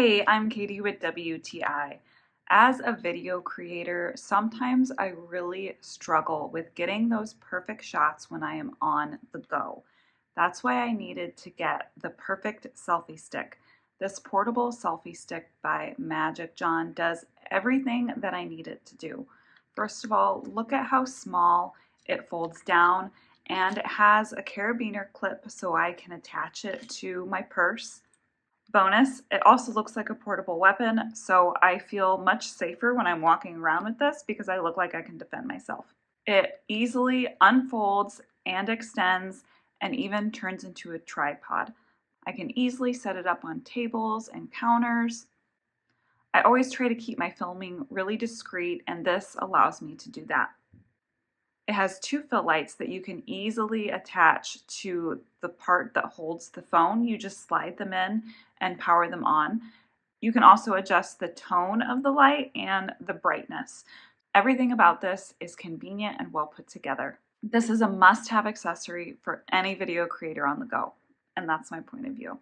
Hey, I'm Katie with WTI. As a video creator, sometimes I really struggle with getting those perfect shots when I am on the go. That's why I needed to get the perfect selfie stick. This portable selfie stick by Magic John does everything that I need it to do. First of all, look at how small it folds down, and it has a carabiner clip so I can attach it to my purse. Bonus, it also looks like a portable weapon, so I feel much safer when I'm walking around with this because I look like I can defend myself. It easily unfolds and extends and even turns into a tripod. I can easily set it up on tables and counters. I always try to keep my filming really discreet, and this allows me to do that. It has two fill lights that you can easily attach to the part that holds the phone. You just slide them in and power them on. You can also adjust the tone of the light and the brightness. Everything about this is convenient and well put together. This is a must-have accessory for any video creator on the go, and that's my point of view.